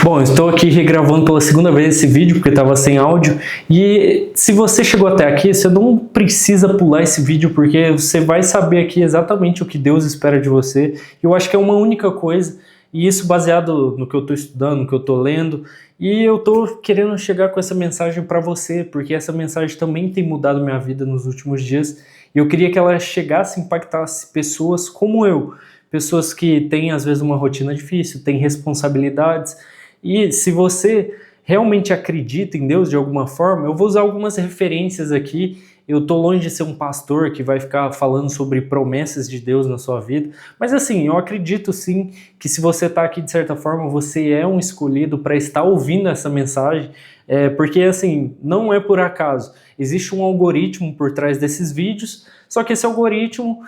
Bom, eu estou aqui regravando pela segunda vez esse vídeo porque estava sem áudio, e se você chegou até aqui, você não precisa pular esse vídeo porque você vai saber aqui exatamente o que Deus espera de você. Eu acho que é uma única coisa, e isso baseado no que eu estou estudando, no que eu estou lendo, e eu estou querendo chegar com essa mensagem para você, porque essa mensagem também tem mudado minha vida nos últimos dias, e eu queria que ela chegasse e impactasse pessoas como eu, pessoas que têm às vezes uma rotina difícil, têm responsabilidades. E se você realmente acredita em Deus de alguma forma, eu vou usar algumas referências aqui. Eu estou longe de ser um pastor que vai ficar falando sobre promessas de Deus na sua vida, mas assim, eu acredito sim que se você está aqui de certa forma, você é um escolhido para estar ouvindo essa mensagem, porque assim, não é por acaso. Existe um algoritmo por trás desses vídeos, só que esse algoritmo,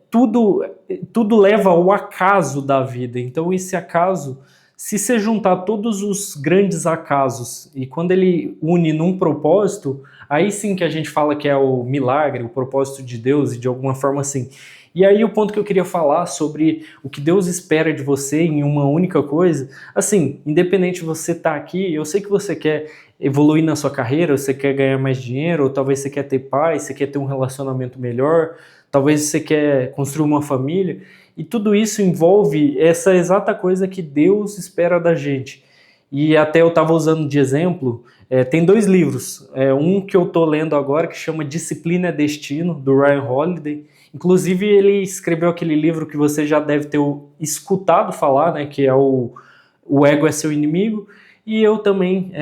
tudo leva ao acaso da vida. Então esse acaso, se você juntar todos os grandes acasos e quando ele une num propósito, aí sim que a gente fala que é o milagre, o propósito de Deus, e de alguma forma assim. E aí o ponto que eu queria falar sobre o que Deus espera de você em uma única coisa, assim, independente de você estar aqui, eu sei que você quer evoluir na sua carreira, você quer ganhar mais dinheiro, ou talvez você quer ter paz, você quer ter um relacionamento melhor, talvez você quer construir uma família, e tudo isso envolve essa exata coisa que Deus espera da gente. E até eu estava usando de exemplo, tem dois livros, um que eu estou lendo agora que chama Disciplina é Destino, do Ryan Holiday. Inclusive ele escreveu aquele livro que você já deve ter escutado falar, né, que é o Ego é Seu Inimigo, e eu também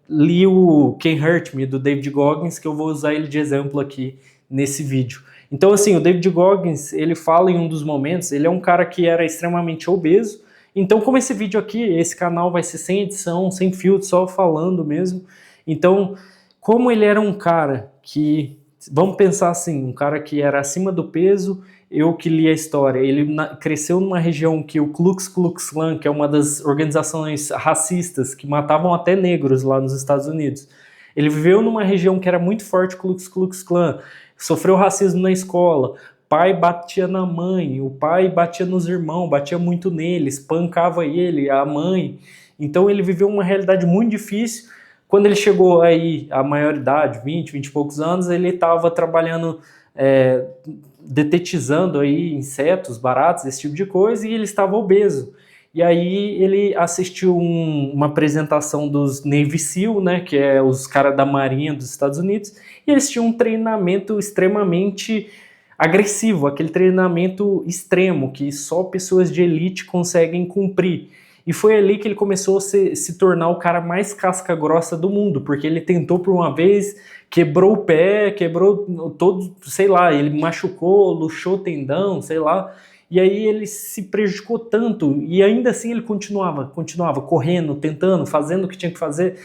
li o Can't Hurt Me, do David Goggins, que eu vou usar ele de exemplo aqui nesse vídeo. Então, assim, o David Goggins, ele fala em um dos momentos, ele é um cara que era extremamente obeso, então como esse vídeo aqui, esse canal vai ser sem edição, sem filtro, só falando mesmo, então, como ele era um cara que, vamos pensar assim, um cara que era acima do peso, eu que li a história, ele cresceu numa região que o Ku Klux Klan, que é uma das organizações racistas que matavam até negros lá nos Estados Unidos, ele viveu numa região que era muito forte, o Ku Klux Klan, sofreu racismo na escola, pai batia na mãe, o pai batia nos irmãos, batia muito neles, espancava ele, a mãe. Então ele viveu uma realidade muito difícil. Quando ele chegou aí à maioridade, 20 e poucos anos, ele estava trabalhando, detetizando aí insetos, baratas, esse tipo de coisa, e ele estava obeso. E aí ele assistiu uma apresentação dos Navy SEAL, né, que é os caras da Marinha dos Estados Unidos, e eles tinham um treinamento extremamente agressivo, aquele treinamento extremo que só pessoas de elite conseguem cumprir. E foi ali que ele começou a se tornar o cara mais casca grossa do mundo, porque ele tentou por uma vez, quebrou o pé, quebrou todo, sei lá, ele machucou, luxou tendão, sei lá, e aí ele se prejudicou tanto, e ainda assim ele continuava correndo, tentando, fazendo o que tinha que fazer.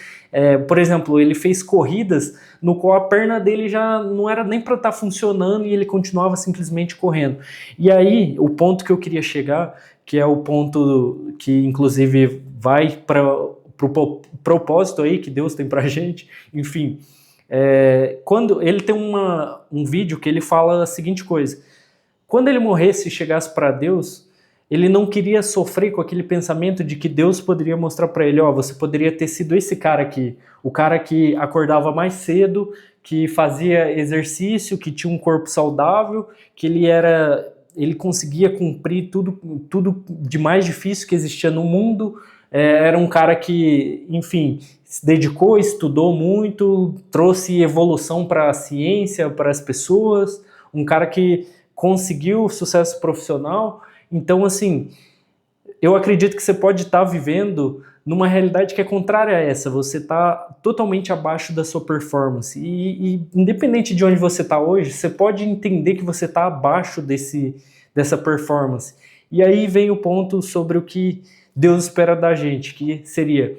Por exemplo, ele fez corridas no qual a perna dele já não era nem para estar funcionando e ele continuava simplesmente correndo. E aí, o ponto que eu queria chegar, que é o ponto que inclusive vai para o propósito aí que Deus tem pra gente, enfim, quando ele tem um vídeo que ele fala a seguinte coisa: quando ele morresse e chegasse para Deus, ele não queria sofrer com aquele pensamento de que Deus poderia mostrar para ele, você poderia ter sido esse cara aqui, o cara que acordava mais cedo, que fazia exercício, que tinha um corpo saudável, que ele conseguia cumprir tudo de mais difícil que existia no mundo, era um cara que, enfim, se dedicou, estudou muito, trouxe evolução para a ciência, para as pessoas, um cara que conseguiu sucesso profissional. Então, assim, eu acredito que você pode estar vivendo numa realidade que é contrária a essa. Você está totalmente abaixo da sua performance. E independente de onde você está hoje, você pode entender que você está abaixo dessa performance. E aí vem o ponto sobre o que Deus espera da gente, que seria,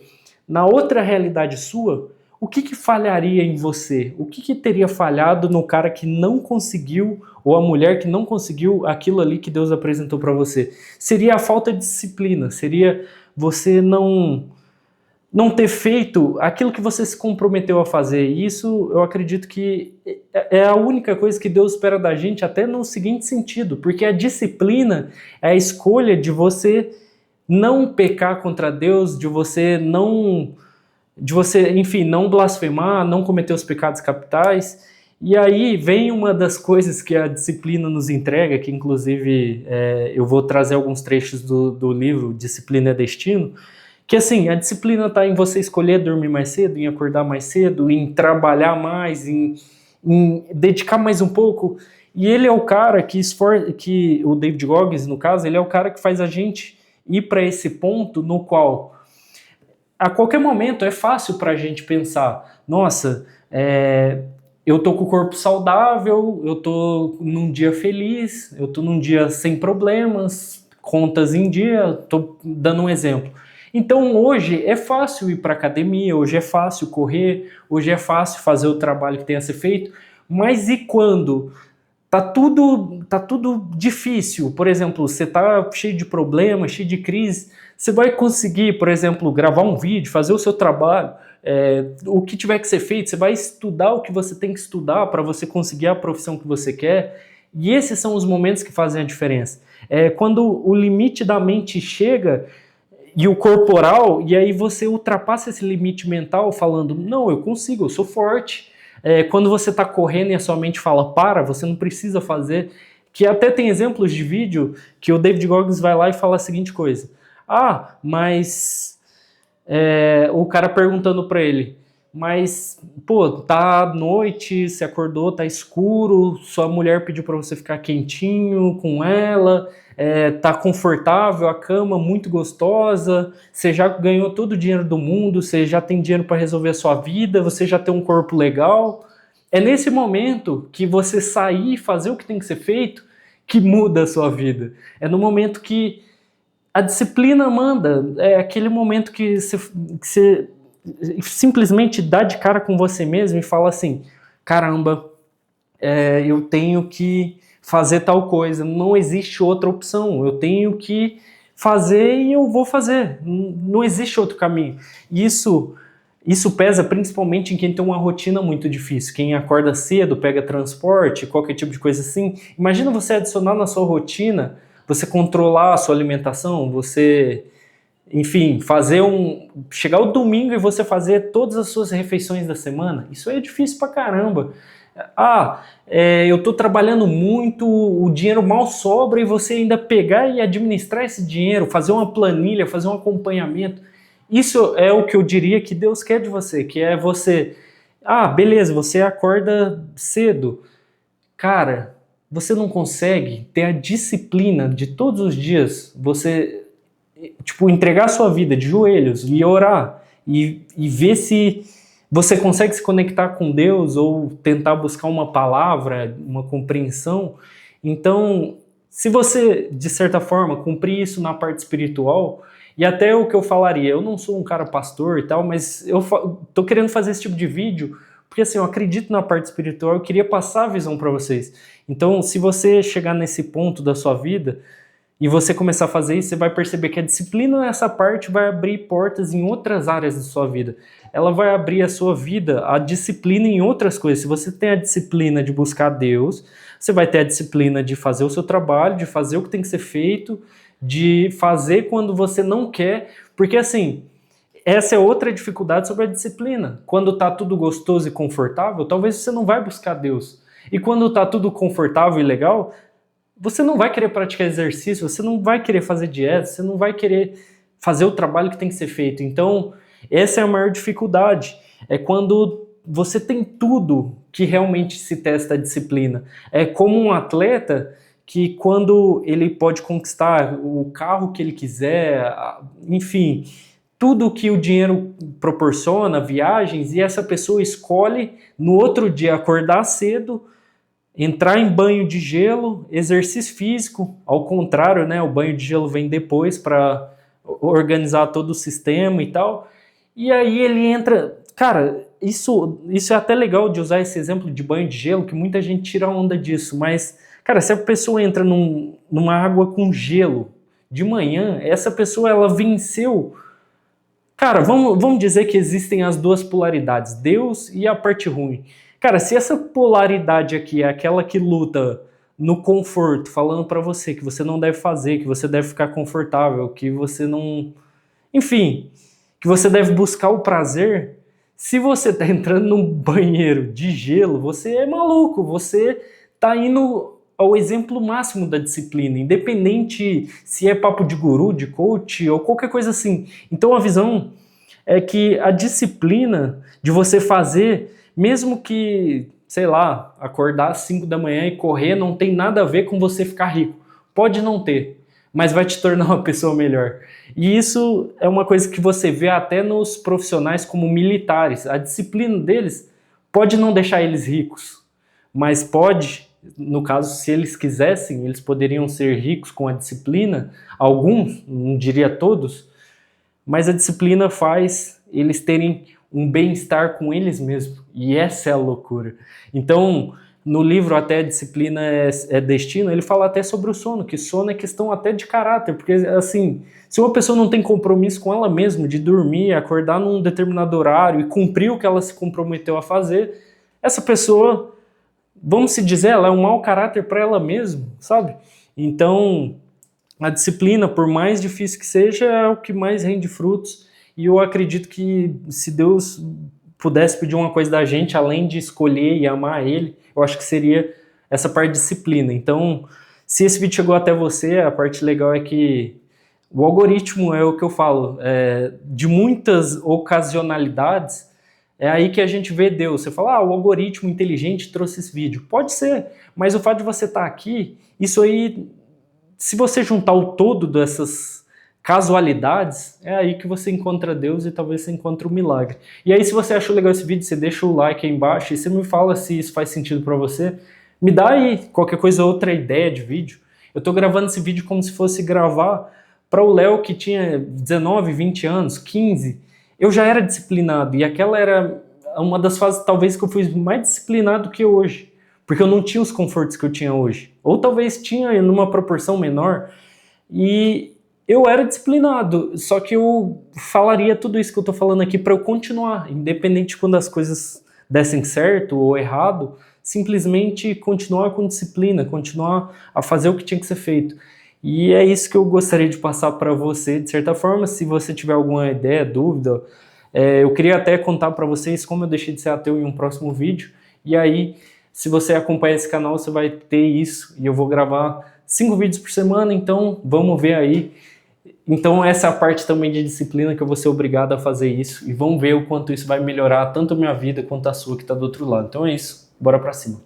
na outra realidade sua, o que falharia em você? O que teria falhado no cara que não conseguiu, ou a mulher que não conseguiu aquilo ali que Deus apresentou para você? Seria a falta de disciplina, seria você não ter feito aquilo que você se comprometeu a fazer. E isso eu acredito que é a única coisa que Deus espera da gente, até no seguinte sentido, porque a disciplina é a escolha de você não pecar contra Deus, enfim, não blasfemar, não cometer os pecados capitais. E aí vem uma das coisas que a disciplina nos entrega, que inclusive eu vou trazer alguns trechos do livro Disciplina é Destino, que assim, a disciplina está em você escolher dormir mais cedo, em acordar mais cedo, em trabalhar mais, em dedicar mais um pouco. E ele é o cara que o David Goggins, no caso, ele é o cara que faz a gente ir para esse ponto no qual a qualquer momento é fácil para a gente pensar, nossa, eu tô com o corpo saudável, eu tô num dia feliz, eu tô num dia sem problemas, contas em dia, tô dando um exemplo. Então hoje é fácil ir para academia, hoje é fácil correr, hoje é fácil fazer o trabalho que tem a ser feito, mas e quando tá tudo difícil? Por exemplo, você tá cheio de problemas, cheio de crise, você vai conseguir, por exemplo, gravar um vídeo, fazer o seu trabalho, o que tiver que ser feito, você vai estudar o que você tem que estudar para você conseguir a profissão que você quer, e esses são os momentos que fazem a diferença. Quando o limite da mente chega e o corporal, e aí você ultrapassa esse limite mental falando, não, eu consigo, eu sou forte. Quando você está correndo e a sua mente fala, para, você não precisa fazer, que até tem exemplos de vídeo que o David Goggins vai lá e fala a seguinte coisa, mas o cara perguntando para ele, mas, pô, tá noite, você acordou, tá escuro, sua mulher pediu para você ficar quentinho com ela, tá confortável, a cama muito gostosa, você já ganhou todo o dinheiro do mundo, você já tem dinheiro para resolver a sua vida, você já tem um corpo legal. É nesse momento que você sair e fazer o que tem que ser feito que muda a sua vida. É no momento que a disciplina manda, é aquele momento que você simplesmente dá de cara com você mesmo e fala assim, caramba, eu tenho que fazer tal coisa, não existe outra opção, eu tenho que fazer e eu vou fazer, não existe outro caminho. Isso pesa principalmente em quem tem uma rotina muito difícil, quem acorda cedo, pega transporte, qualquer tipo de coisa assim. Imagina você adicionar na sua rotina, você controlar a sua alimentação, você, enfim, chegar o domingo e você fazer todas as suas refeições da semana. Isso é difícil pra caramba. Eu tô trabalhando muito, o dinheiro mal sobra e você ainda pegar e administrar esse dinheiro, fazer uma planilha, fazer um acompanhamento. Isso é o que eu diria que Deus quer de você, que é você, beleza, você acorda cedo. Cara, você não consegue ter a disciplina de todos os dias, você, entregar a sua vida de joelhos e orar e ver se você consegue se conectar com Deus ou tentar buscar uma palavra, uma compreensão. Então, se você, de certa forma, cumprir isso na parte espiritual, e até o que eu falaria, eu não sou um cara pastor e tal, mas eu tô querendo fazer esse tipo de vídeo porque assim, eu acredito na parte espiritual, eu queria passar a visão para vocês. Então, se você chegar nesse ponto da sua vida e você começar a fazer isso, você vai perceber que a disciplina nessa parte vai abrir portas em outras áreas da sua vida. Ela vai abrir a sua vida, a disciplina em outras coisas. Se você tem a disciplina de buscar Deus, você vai ter a disciplina de fazer o seu trabalho, de fazer o que tem que ser feito, de fazer quando você não quer, porque assim, essa é outra dificuldade sobre a disciplina. Quando tá tudo gostoso e confortável, talvez você não vai buscar Deus. E quando tá tudo confortável e legal, você não vai querer praticar exercício, você não vai querer fazer dieta, você não vai querer fazer o trabalho que tem que ser feito. Então, essa é a maior dificuldade. É quando você tem tudo que realmente se testa a disciplina. É como um atleta que quando ele pode conquistar o carro que ele quiser, enfim, tudo que o dinheiro proporciona, viagens, e essa pessoa escolhe no outro dia acordar cedo, entrar em banho de gelo, exercício físico, ao contrário, né? O banho de gelo vem depois para organizar todo o sistema e tal. E aí ele entra... Cara, isso é até legal de usar esse exemplo de banho de gelo, que muita gente tira onda disso, mas, cara, se a pessoa entra numa água com gelo de manhã, essa pessoa, ela venceu... Cara, vamos dizer que existem as duas polaridades, Deus e a parte ruim. Cara, se essa polaridade aqui é aquela que luta no conforto, falando para você que você não deve fazer, que você deve ficar confortável, que você não... Enfim, que você deve buscar o prazer. Se você está entrando num banheiro de gelo, você é maluco, você está indo ao exemplo máximo da disciplina, independente se é papo de guru, de coach ou qualquer coisa assim. Então a visão é que a disciplina de você fazer, mesmo que, sei lá, acordar às 5 da manhã e correr, não tem nada a ver com você ficar rico. Pode não ter, mas vai te tornar uma pessoa melhor. E isso é uma coisa que você vê até nos profissionais como militares. A disciplina deles pode não deixar eles ricos, mas pode, no caso, se eles quisessem, eles poderiam ser ricos com a disciplina, alguns, não diria todos, mas a disciplina faz eles terem um bem-estar com eles mesmos, e essa é a loucura. Então, no livro até Disciplina é Destino, ele fala até sobre o sono, que sono é questão até de caráter, porque assim, se uma pessoa não tem compromisso com ela mesma, de dormir, acordar num determinado horário e cumprir o que ela se comprometeu a fazer, essa pessoa, vamos se dizer, ela é um mau caráter para ela mesma, sabe? Então, a disciplina, por mais difícil que seja, é o que mais rende frutos. E eu acredito que se Deus pudesse pedir uma coisa da gente, além de escolher e amar Ele, eu acho que seria essa parte de disciplina. Então, se esse vídeo chegou até você, a parte legal é que o algoritmo é o que eu falo, de muitas ocasionalidades, é aí que a gente vê Deus. Você fala, o algoritmo inteligente trouxe esse vídeo. Pode ser, mas o fato de você estar aqui, isso aí... Se você juntar o todo dessas casualidades, é aí que você encontra Deus e talvez você encontre o milagre. E aí, se você achou legal esse vídeo, você deixa o like aí embaixo e você me fala se isso faz sentido para você. Me dá aí qualquer coisa, outra ideia de vídeo. Eu tô gravando esse vídeo como se fosse gravar para o Léo que tinha 19, 20 anos, 15. Eu já era disciplinado e aquela era uma das fases talvez que eu fui mais disciplinado que hoje. Porque eu não tinha os confortos que eu tinha hoje. Ou talvez tinha numa proporção menor. E eu era disciplinado. Só que eu falaria tudo isso que eu tô falando aqui para eu continuar. Independente quando as coisas dessem certo ou errado. Simplesmente continuar com disciplina. Continuar a fazer o que tinha que ser feito. E é isso que eu gostaria de passar para você. De certa forma, se você tiver alguma ideia, dúvida... eu queria até contar para vocês como eu deixei de ser ateu em um próximo vídeo. E aí... Se você acompanha esse canal, você vai ter isso. E eu vou gravar 5 vídeos por semana, então vamos ver aí. Então essa é a parte também de disciplina que eu vou ser obrigado a fazer isso. E vamos ver o quanto isso vai melhorar tanto a minha vida quanto a sua que está do outro lado. Então é isso, bora pra cima.